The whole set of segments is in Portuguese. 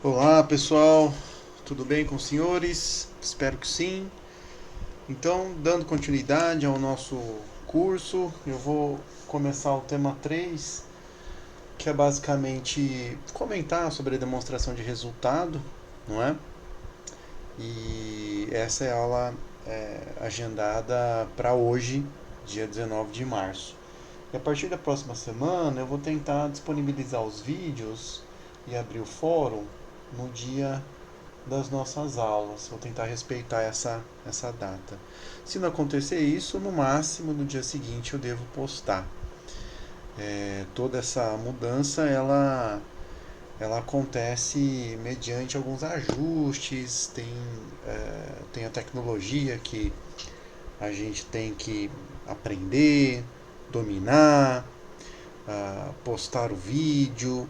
Olá pessoal, tudo bem com os senhores? Espero que sim. Então, dando continuidade ao nosso curso, eu vou começar o tema 3, que é basicamente comentar sobre a demonstração de resultado, não é? E essa é a aula agendada para hoje, dia 19 de março. E a partir da próxima semana eu vou tentar disponibilizar os vídeos e abrir o fórum no dia das nossas aulas. Vou tentar respeitar essa data. Se não acontecer isso, no máximo no dia seguinte eu devo postar. Toda essa mudança ela acontece mediante alguns ajustes, tem a tecnologia que a gente tem que aprender, dominar, postar o vídeo.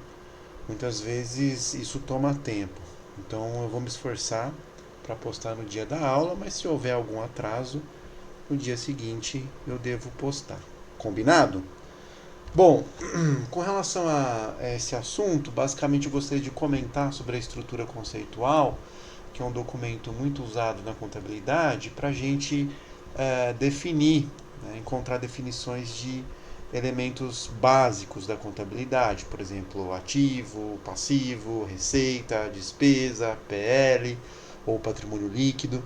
Muitas vezes isso toma tempo. Então eu vou me esforçar para postar no dia da aula, mas se houver algum atraso, no dia seguinte eu devo postar. Combinado? Bom, com relação a esse assunto, basicamente eu gostaria de comentar sobre a estrutura conceitual, que é um documento muito usado na contabilidade, para a gente definir, né, encontrar definições de elementos básicos da contabilidade, por exemplo, ativo, passivo, receita, despesa, PL ou patrimônio líquido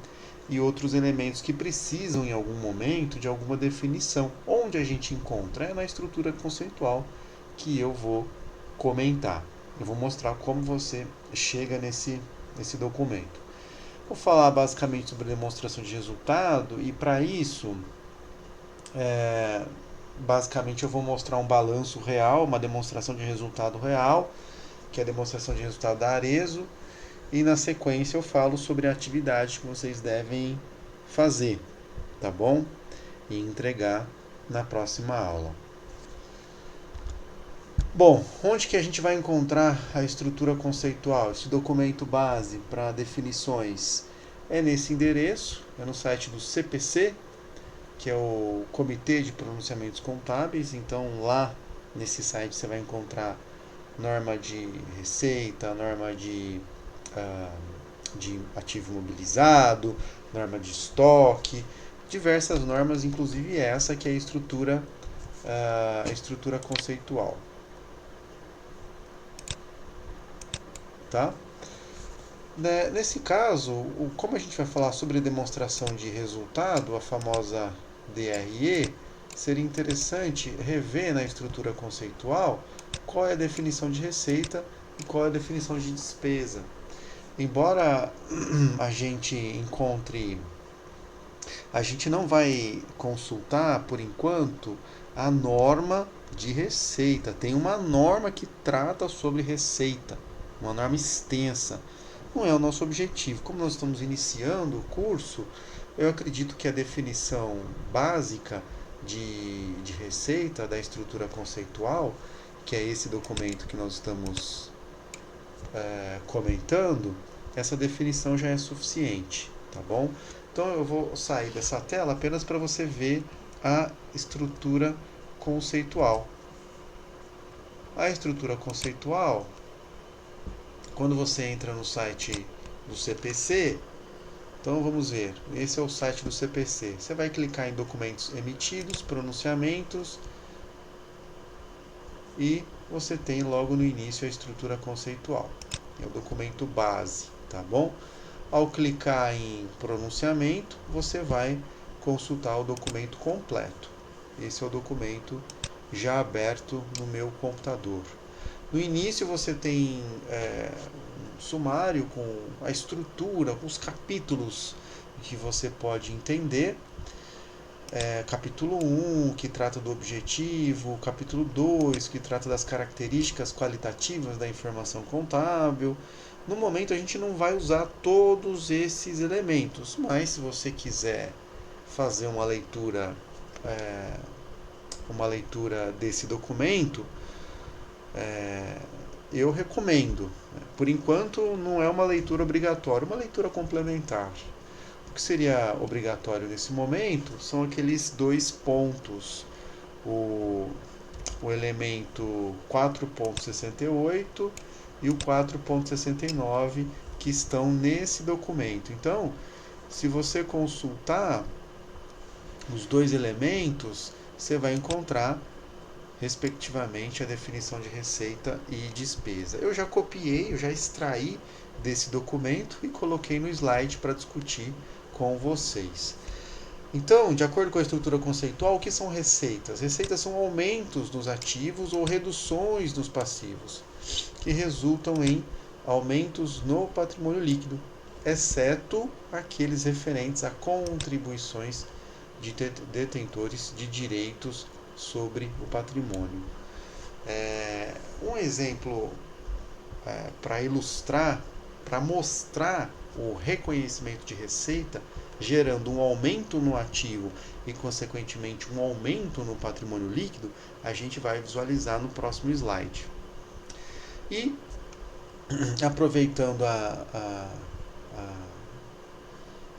e outros elementos que precisam em algum momento de alguma definição. Onde a gente encontra? É na estrutura conceitual que eu vou comentar. Eu vou mostrar como você chega nesse documento. Vou falar basicamente sobre demonstração de resultado e para isso, é, basicamente eu vou mostrar um balanço real, uma demonstração de resultado real, que é a demonstração de resultado da Arezo, e na sequência eu falo sobre a atividade que vocês devem fazer, tá bom? E entregar na próxima aula. Bom, onde que a gente vai encontrar a estrutura conceitual, esse documento base para definições? É nesse endereço, é no site do CPC, que é o Comitê de Pronunciamentos Contábeis. Então lá nesse site você vai encontrar norma de receita, norma de ativo imobilizado, norma de estoque, diversas normas, inclusive essa que é a estrutura conceitual. Tá? Nesse caso, como a gente vai falar sobre demonstração de resultado, a famosa DRE, seria interessante rever na estrutura conceitual qual é a definição de receita e qual é a definição de despesa. Embora a gente encontre, a gente não vai consultar por enquanto a norma de receita. Tem uma norma que trata sobre receita, uma norma extensa. Não é o nosso objetivo. Como nós estamos iniciando o curso, eu acredito que a definição básica de receita da estrutura conceitual, que é esse documento que nós estamos comentando, essa definição já é suficiente, tá bom? Então eu vou sair dessa tela apenas para você ver a estrutura conceitual. A estrutura conceitual, quando você entra no site do CPC, então vamos ver, esse é o site do CPC. Você vai clicar em documentos emitidos, pronunciamentos e você tem logo no início a estrutura conceitual. É o documento base, tá bom? Ao clicar em pronunciamento, você vai consultar o documento completo. Esse é o documento já aberto no meu computador. No início você tem um sumário com a estrutura, com os capítulos que você pode entender. Capítulo 1, que trata do objetivo, capítulo 2, que trata das características qualitativas da informação contábil. No momento a gente não vai usar todos esses elementos, mas se você quiser fazer uma leitura desse documento, eu recomendo. Por enquanto não é uma leitura obrigatória, uma leitura complementar. O que seria obrigatório nesse momento são aqueles dois pontos. O, o elemento 4.68 e o 4.69 que estão nesse documento. Então, se você consultar os dois elementos, você vai encontrar, respectivamente, a definição de receita e despesa. Eu já copiei, eu já extraí desse documento e coloquei no slide para discutir com vocês. Então, de acordo com a estrutura conceitual, o que são receitas? Receitas são aumentos nos ativos ou reduções nos passivos, que resultam em aumentos no patrimônio líquido, exceto aqueles referentes a contribuições de detentores de direitos sobre o patrimônio. Um exemplo para ilustrar, para mostrar o reconhecimento de receita, gerando um aumento no ativo e, consequentemente, um aumento no patrimônio líquido, a gente vai visualizar no próximo slide. E, aproveitando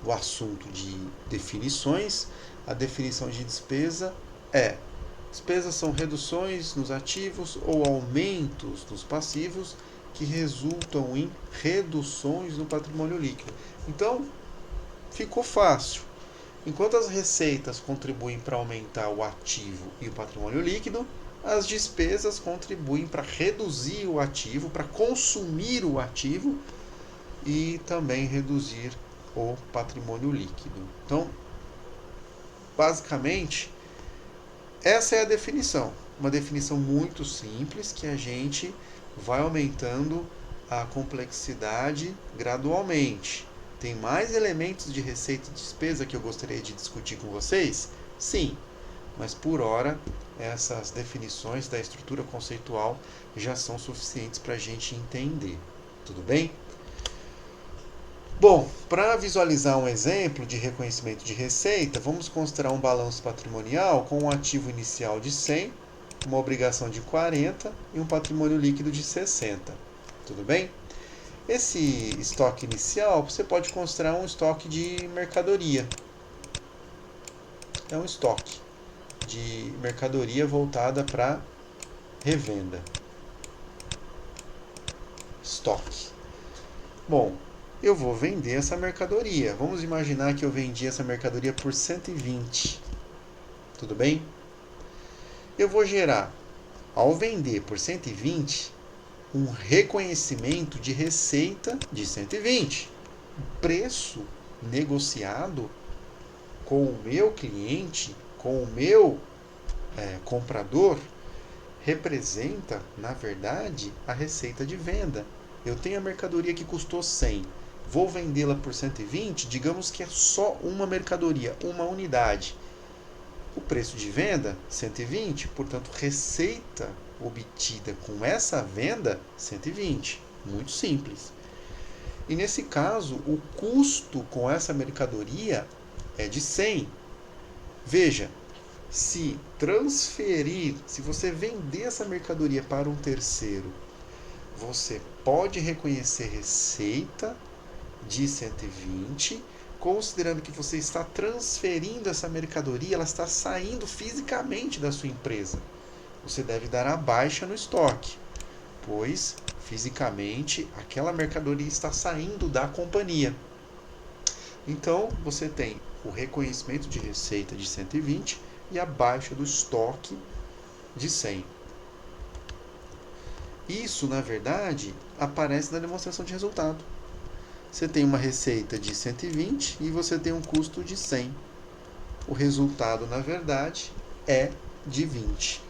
o assunto de definições, a definição de despesa é: despesas são reduções nos ativos ou aumentos nos passivos que resultam em reduções no patrimônio líquido. Então, ficou fácil. Enquanto as receitas contribuem para aumentar o ativo e o patrimônio líquido, as despesas contribuem para reduzir o ativo, para consumir o ativo e também reduzir o patrimônio líquido. Então, basicamente, essa é a definição. Uma definição muito simples que a gente vai aumentando a complexidade gradualmente. Tem mais elementos de receita e despesa que eu gostaria de discutir com vocês? Sim, mas por hora essas definições da estrutura conceitual já são suficientes para a gente entender. Tudo bem? Bom, para visualizar um exemplo de reconhecimento de receita, vamos considerar um balanço patrimonial com um ativo inicial de 100, uma obrigação de 40 e um patrimônio líquido de 60. Tudo bem? Esse estoque inicial você pode considerar um estoque de mercadoria. É um estoque de mercadoria voltada para revenda. Estoque. Bom, eu vou vender essa mercadoria. Vamos imaginar que eu vendi essa mercadoria por 120. Tudo bem? Eu vou gerar, ao vender por 120, um reconhecimento de receita de 120. O preço negociado com o meu cliente, com o meu comprador, representa, na verdade, a receita de venda. Eu tenho a mercadoria que custou 100. Vou vendê-la por 120, digamos que é só uma mercadoria, uma unidade. O preço de venda, 120, portanto, receita obtida com essa venda, 120. Muito simples. E nesse caso, o custo com essa mercadoria é de 100. Veja, se você vender essa mercadoria para um terceiro, você pode reconhecer receita de 120, considerando que você está transferindo essa mercadoria, ela está saindo fisicamente da sua empresa. Você deve dar a baixa no estoque, pois fisicamente aquela mercadoria está saindo da companhia. Então você tem o reconhecimento de receita de 120 e a baixa do estoque de 100. Isso, na verdade, aparece na demonstração de resultado. Você tem uma receita de 120 e você tem um custo de 100. O resultado, na verdade, é de 20.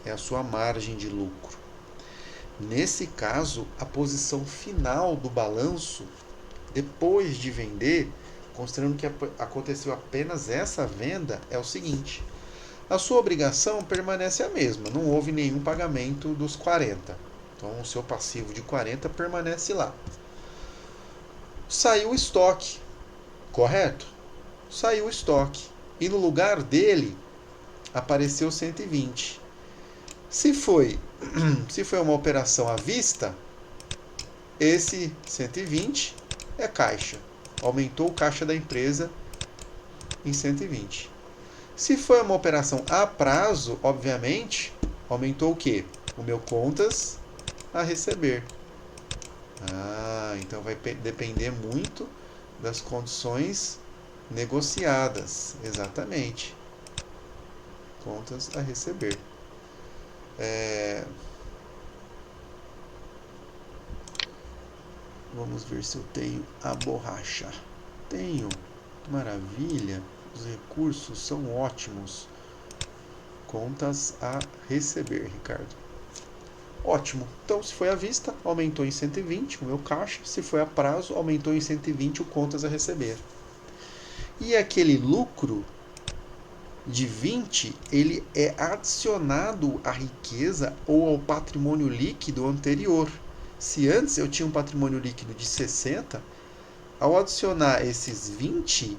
É a sua margem de lucro. Nesse caso, a posição final do balanço, depois de vender, considerando que aconteceu apenas essa venda, é o seguinte: a sua obrigação permanece a mesma, não houve nenhum pagamento dos 40. Então, o seu passivo de 40 permanece lá. Saiu o estoque, correto? Saiu o estoque. E no lugar dele, apareceu 120. Se foi uma operação à vista, esse 120 é caixa. Aumentou o caixa da empresa em 120. Se foi uma operação a prazo, obviamente, aumentou o quê? O meu contas a receber. Então vai depender muito das condições negociadas. Exatamente. Contas a receber. Vamos ver se eu tenho a borracha. Tenho. Maravilha. Os recursos são ótimos. Contas a receber, Ricardo. Ótimo. Então, se foi à vista, aumentou em 120 o meu caixa. Se foi a prazo, aumentou em 120 o contas a receber. E aquele lucro de 20, ele é adicionado à riqueza ou ao patrimônio líquido anterior. Se antes eu tinha um patrimônio líquido de 60, ao adicionar esses 20,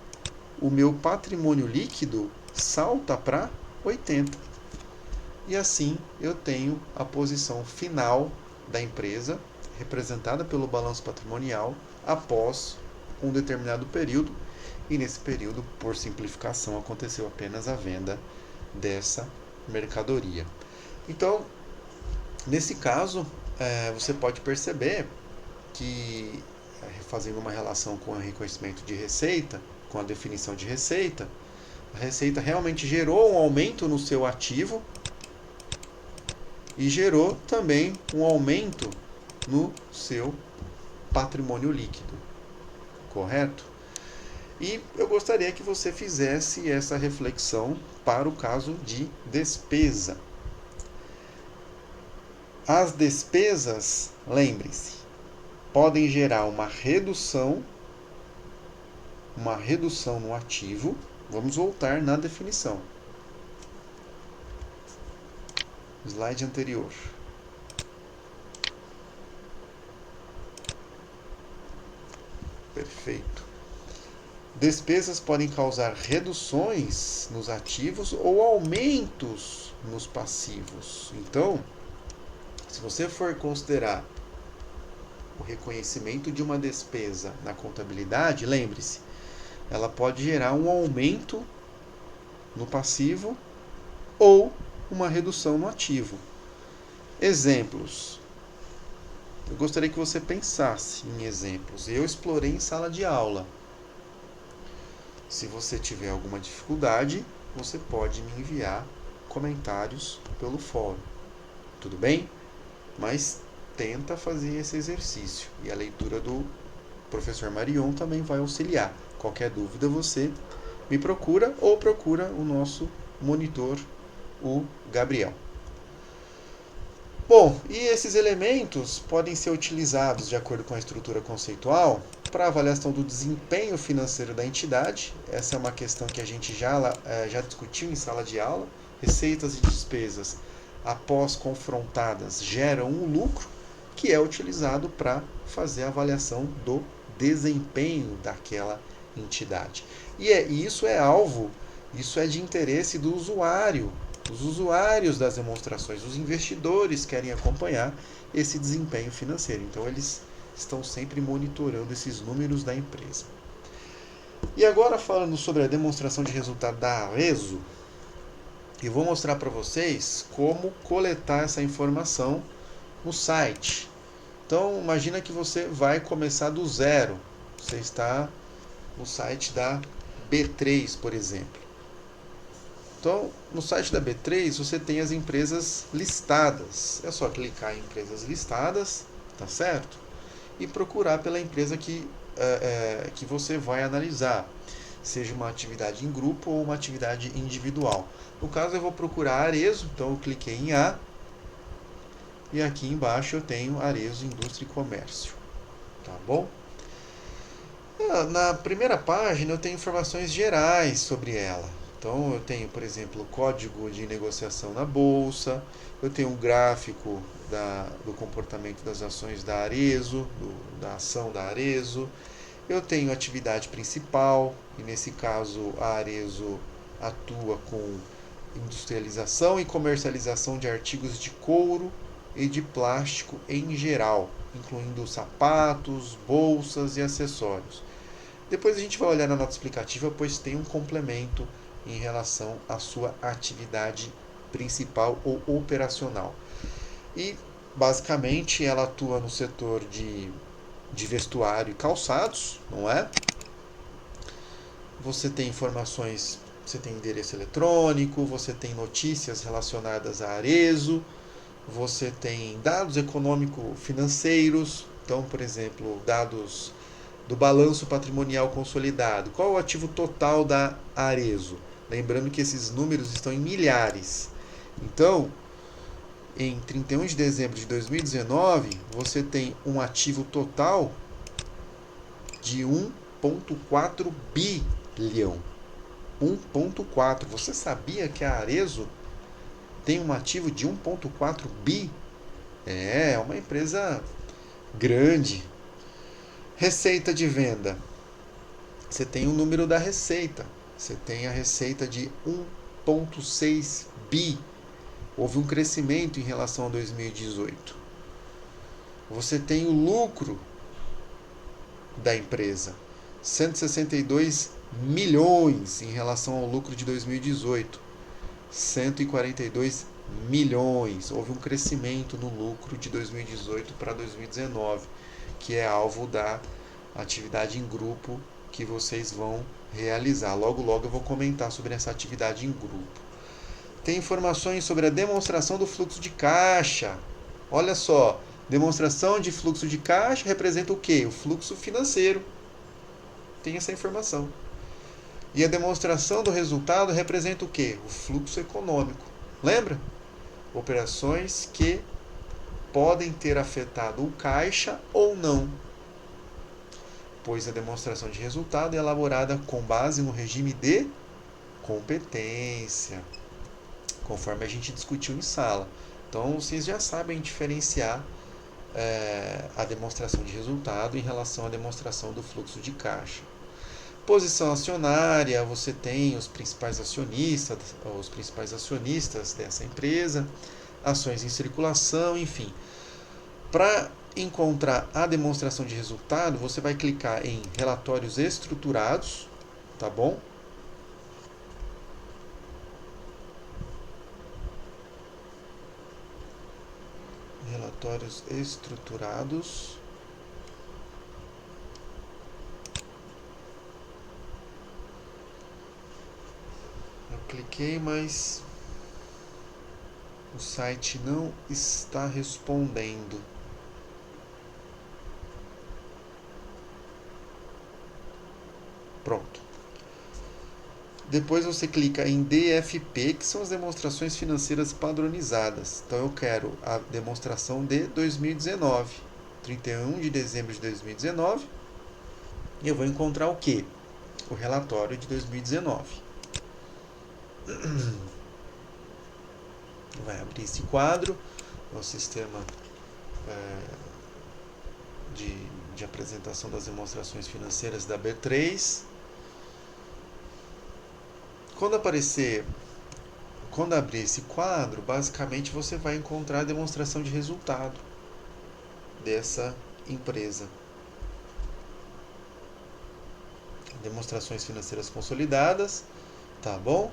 o meu patrimônio líquido salta para 80. E assim eu tenho a posição final da empresa, representada pelo balanço patrimonial, após um determinado período. E nesse período, por simplificação, aconteceu apenas a venda dessa mercadoria. Então, nesse caso, você pode perceber que, fazendo uma relação com o reconhecimento de receita, com a definição de receita, a receita realmente gerou um aumento no seu ativo e gerou também um aumento no seu patrimônio líquido. Correto? E eu gostaria que você fizesse essa reflexão para o caso de despesa. As despesas, lembre-se, podem gerar uma redução no ativo. Vamos voltar na definição. Slide anterior. Perfeito. Despesas podem causar reduções nos ativos ou aumentos nos passivos. Então, se você for considerar o reconhecimento de uma despesa na contabilidade, lembre-se, ela pode gerar um aumento no passivo ou uma redução no ativo. Exemplos. Eu gostaria que você pensasse em exemplos. Eu explorei em sala de aula. Se você tiver alguma dificuldade, você pode me enviar comentários pelo fórum. Tudo bem? Mas tenta fazer esse exercício. E a leitura do professor Marion também vai auxiliar. Qualquer dúvida você me procura ou procura o nosso monitor, o Gabriel. Bom, e esses elementos podem ser utilizados de acordo com a estrutura conceitual para avaliação do desempenho financeiro da entidade. Essa é uma questão que a gente já discutiu em sala de aula. Receitas e despesas, após confrontadas, geram um lucro que é utilizado para fazer a avaliação do desempenho daquela entidade. E isso é alvo, isso é de interesse do usuário. Os usuários das demonstrações, os investidores querem acompanhar esse desempenho financeiro. Então, eles estão sempre monitorando esses números da empresa. E agora, falando sobre a demonstração de resultado da Arezzo, eu vou mostrar para vocês como coletar essa informação no site. Então, imagina que você vai começar do zero. Você está no site da B3, por exemplo. Então, no site da B3 você tem as empresas listadas. É só clicar em empresas listadas, tá certo? E procurar pela empresa que você vai analisar, seja uma atividade em grupo ou uma atividade individual. No caso, eu vou procurar Arezzo, então eu cliquei em A, e aqui embaixo eu tenho Arezzo Indústria e Comércio. Tá bom? Na primeira página eu tenho informações gerais sobre ela. Então eu tenho, por exemplo, o código de negociação na bolsa, eu tenho um gráfico do comportamento das ações da Arezzo, da ação da Arezzo, eu tenho atividade principal, e nesse caso a Arezzo atua com industrialização e comercialização de artigos de couro e de plástico em geral, incluindo sapatos, bolsas e acessórios. Depois a gente vai olhar na nota explicativa, pois tem um complemento em relação à sua atividade principal ou operacional. E, basicamente, ela atua no setor de de vestuário e calçados, não é? Você tem informações, você tem endereço eletrônico, você tem notícias relacionadas a Arezzo, você tem dados econômico-financeiros, então, por exemplo, dados do balanço patrimonial consolidado. Qual o ativo total da Arezzo? Lembrando que esses números estão em milhares. Então, em 31 de dezembro de 2019, você tem um ativo total de 1,4 bilhão. 1,4. Você sabia que a Arezzo tem um ativo de 1,4 bi? É uma empresa grande. Receita de venda. Você tem o número da receita. Você tem a receita de 1,6 bi. Houve um crescimento em relação a 2018. Você tem o lucro da empresa, 162 milhões em relação ao lucro de 2018. 142 milhões. Houve um crescimento no lucro de 2018 para 2019, que é alvo da atividade em grupo que vocês vão realizar. Logo, logo eu vou comentar sobre essa atividade em grupo. Tem informações sobre a demonstração do fluxo de caixa. Olha só, demonstração de fluxo de caixa representa o quê? O fluxo financeiro. Tem essa informação. E a demonstração do resultado representa o quê? O fluxo econômico. Lembra? Operações que podem ter afetado o caixa ou não, pois a demonstração de resultado é elaborada com base no regime de competência, conforme a gente discutiu em sala. Então, vocês já sabem diferenciar a demonstração de resultado em relação à demonstração do fluxo de caixa. Posição acionária, você tem os principais acionistas dessa empresa, ações em circulação, enfim. Para encontrar a demonstração de resultado, você vai clicar em relatórios estruturados, tá bom? Relatórios estruturados. Eu cliquei, mas o site não está respondendo. Pronto. Depois você clica em DFP, que são as demonstrações financeiras padronizadas. Então eu quero a demonstração de 2019, 31 de dezembro de 2019. E eu vou encontrar o quê? O relatório de 2019. Vai abrir esse quadro, é o sistema de apresentação das demonstrações financeiras da B3. Quando abrir esse quadro, basicamente você vai encontrar a demonstração de resultado dessa empresa. Demonstrações financeiras consolidadas, tá bom?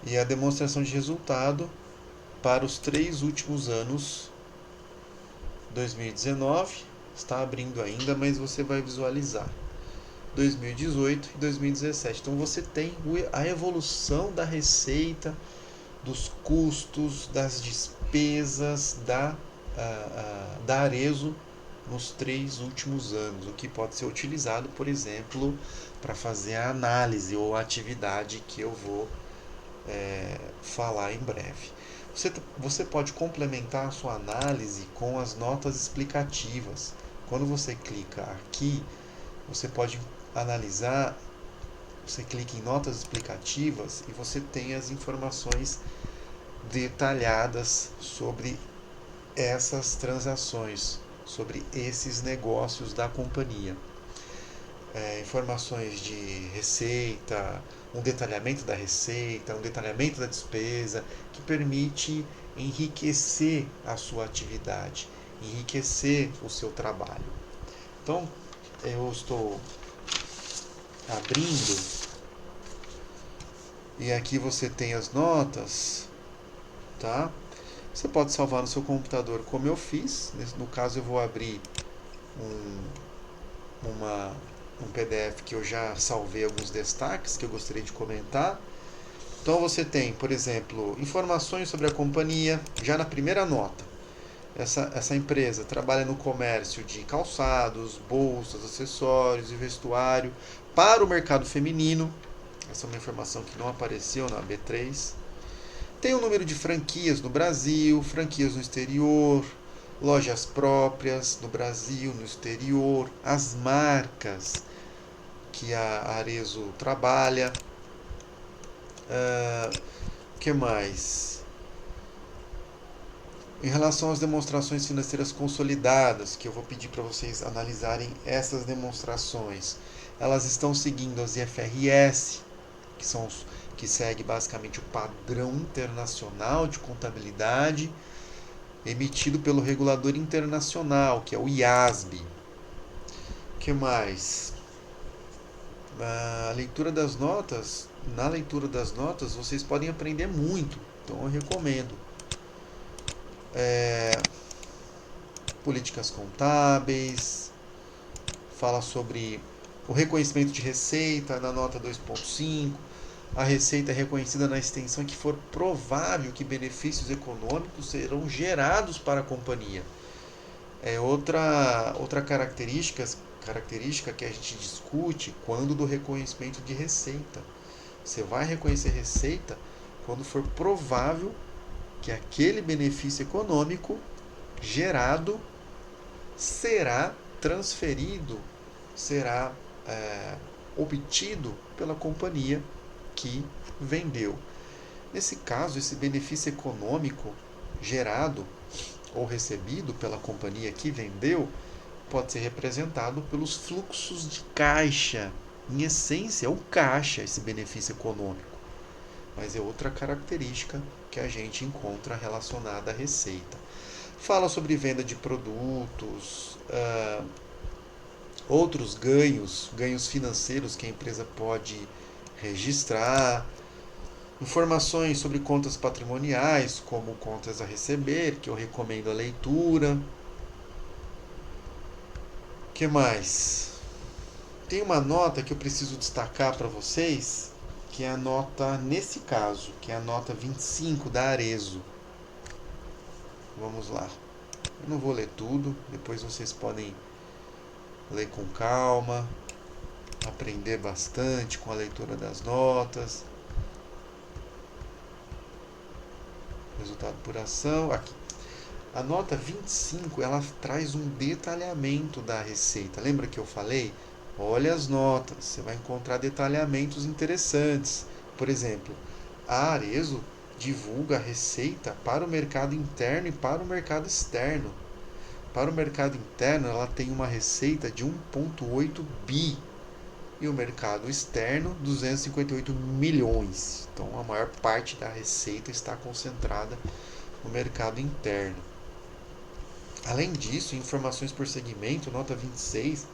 E a demonstração de resultado para os 3 últimos anos. 2019 está abrindo ainda, mas você vai visualizar 2018 e 2017. Então você tem a evolução da receita, dos custos, das despesas da Arezzo nos 3 últimos anos, o que pode ser utilizado, por exemplo, para fazer a análise ou a atividade que eu vou falar em breve. Você pode complementar a sua análise com as notas explicativas. Quando você clica aqui, você pode analisar, você clica em notas explicativas e você tem as informações detalhadas sobre essas transações, sobre esses negócios da companhia. Informações de receita, um detalhamento da receita, um detalhamento da despesa, que permite enriquecer a sua atividade, enriquecer o seu trabalho. Então, eu estou abrindo e aqui você tem as notas, tá? Você pode salvar no seu computador como eu fiz. No caso eu vou abrir um PDF que eu já salvei alguns destaques que eu gostaria de comentar. Então você tem, por exemplo, informações sobre a companhia, já na primeira nota. Essa empresa trabalha no comércio de calçados, bolsas, acessórios e vestuário para o mercado feminino. Essa é uma informação que não apareceu na B3. Tem o número de franquias no Brasil, franquias no exterior, lojas próprias no Brasil, no exterior, as marcas que a Arezzo trabalha. Que mais? Em relação às demonstrações financeiras consolidadas, que eu vou pedir para vocês analisarem essas demonstrações, elas estão seguindo as IFRS, que segue basicamente o padrão internacional de contabilidade emitido pelo regulador internacional, que é o IASB. O que mais? Na leitura das notas, vocês podem aprender muito, então eu recomendo. Políticas contábeis, fala sobre o reconhecimento de receita na nota 2.5. A receita é reconhecida na extensão que for provável que benefícios econômicos serão gerados para a companhia. É outra característica que a gente discute quando do reconhecimento de receita. Você vai reconhecer receita quando for provável que aquele benefício econômico gerado será transferido, será obtido pela companhia que vendeu. Nesse caso, esse benefício econômico gerado ou recebido pela companhia que vendeu pode ser representado pelos fluxos de caixa. Em essência, é o caixa esse benefício econômico, mas é outra característica que a gente encontra relacionada à receita. Fala sobre venda de produtos, outros ganhos financeiros que a empresa pode registrar, informações sobre contas patrimoniais, como contas a receber, que eu recomendo a leitura. O que mais? Tem uma nota que eu preciso destacar para vocês, que é a nota, nesse caso, que é a nota 25 da Arezzo. Vamos lá. Eu não vou ler tudo, depois vocês podem ler com calma, aprender bastante com a leitura das notas. Resultado por ação. Aqui. A nota 25, ela traz um detalhamento da receita. Lembra que eu falei? Olha as notas, você vai encontrar detalhamentos interessantes. Por exemplo, a Arezzo divulga a receita para o mercado interno e para o mercado externo. Para o mercado interno, ela tem uma receita de 1,8 bi e o mercado externo 258 milhões. Então, a maior parte da receita está concentrada no mercado interno. Além disso, informações por segmento, nota 26,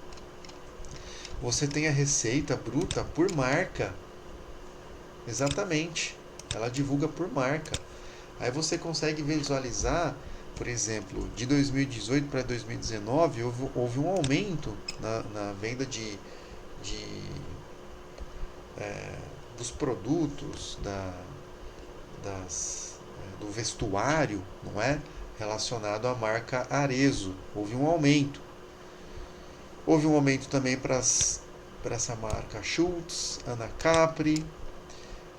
você tem a receita bruta por marca. Exatamente, ela divulga por marca. Aí você consegue visualizar, por exemplo, de 2018 para 2019, houve um aumento na venda dos produtos, do vestuário, não é? Relacionado à marca Arezzo. Houve um aumento. Houve um aumento também para essa marca Schultz, Anacapri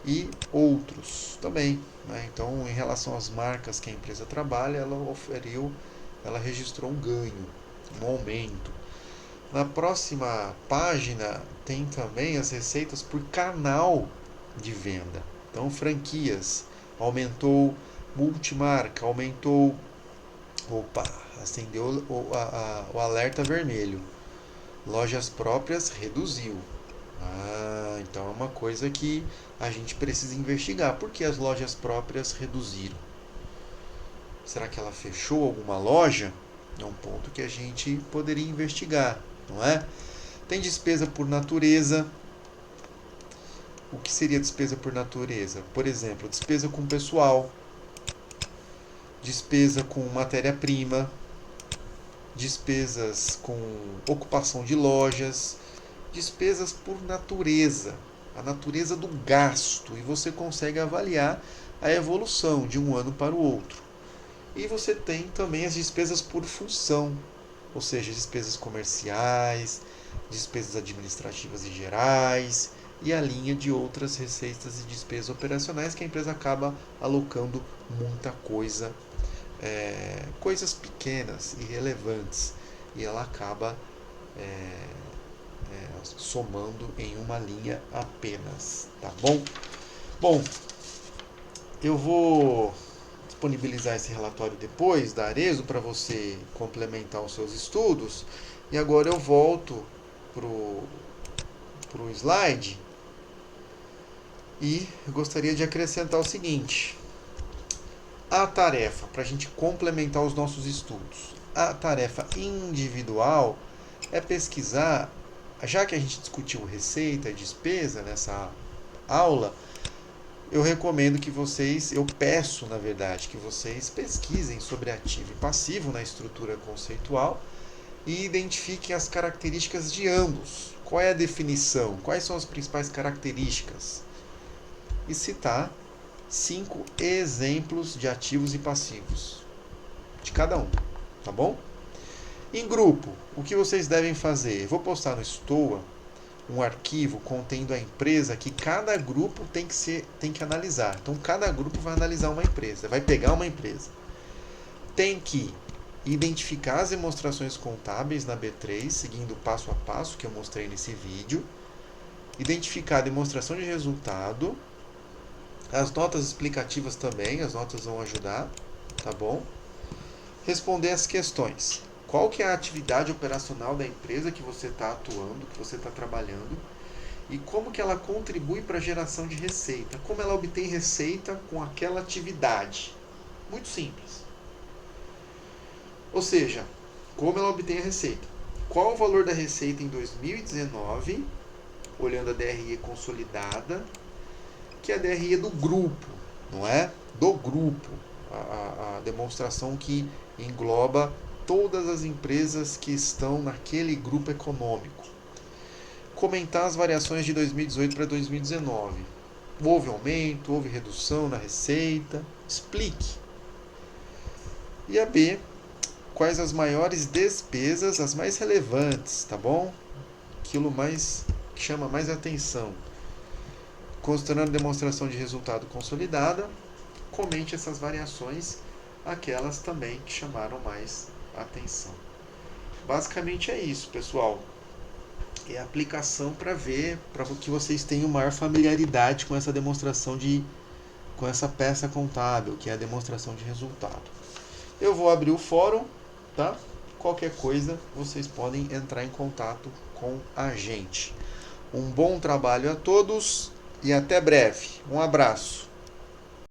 e outros também. Né? Então, em relação às marcas que a empresa trabalha, ela registrou um ganho, um aumento. Na próxima página tem também as receitas por canal de venda. Então, franquias aumentou, multimarca aumentou. Opa, acendeu o alerta vermelho. Lojas próprias reduziu. Então é uma coisa que a gente precisa investigar. Por que as lojas próprias reduziram? Será que ela fechou alguma loja? É um ponto que a gente poderia investigar, não é? Tem despesa por natureza. O que seria despesa por natureza? Por exemplo, despesa com pessoal, despesa com matéria-prima, despesas com ocupação de lojas, despesas por natureza, a natureza do gasto, e você consegue avaliar a evolução de um ano para o outro. E você tem também as despesas por função, ou seja, despesas comerciais, despesas administrativas e gerais, e a linha de outras receitas e despesas operacionais que a empresa acaba alocando muita coisa, coisas pequenas e relevantes, e ela acaba somando em uma linha apenas, tá bom? Bom, eu vou disponibilizar esse relatório depois da Arezzo para você complementar os seus estudos, e agora eu volto pro slide e gostaria de acrescentar o seguinte: a tarefa, para a gente complementar os nossos estudos, a tarefa individual é pesquisar, já que a gente discutiu receita e despesa nessa aula, eu recomendo que vocês, eu peço na verdade, que vocês pesquisem sobre ativo e passivo na estrutura conceitual e identifiquem as características de ambos. Qual é a definição? Quais são as principais características? E citar 5 exemplos de ativos e passivos de cada um, tá bom? Em grupo, o que vocês devem fazer? Eu vou postar no Stoa um arquivo contendo a empresa que cada grupo tem que analisar. Então, cada grupo vai analisar uma empresa, vai pegar uma empresa. Tem que identificar as demonstrações contábeis na B3, seguindo passo a passo que eu mostrei nesse vídeo. Identificar a demonstração de resultado. As notas explicativas também, as notas vão ajudar, tá bom? Responder as questões. Qual que é a atividade operacional da empresa que você está atuando, que você está trabalhando, e como que ela contribui para a geração de receita, como ela obtém receita com aquela atividade. Muito simples. Ou seja, como ela obtém a receita. Qual o valor da receita em 2019, olhando a DRE consolidada, que é a DRE do grupo, não é? Do grupo. A demonstração que engloba todas as empresas que estão naquele grupo econômico. Comentar as variações de 2018 para 2019. Houve aumento, houve redução na receita? Explique. E a B, quais as maiores despesas, as mais relevantes, tá bom? Aquilo mais que chama mais atenção. Considerando a demonstração de resultado consolidada, comente essas variações, aquelas também que chamaram mais atenção. Basicamente é isso, pessoal. É a aplicação para ver, para que vocês tenham maior familiaridade com essa demonstração com essa peça contábil, que é a demonstração de resultado. Eu vou abrir o fórum, tá? Qualquer coisa, vocês podem entrar em contato com a gente. Um bom trabalho a todos e até breve. Um abraço.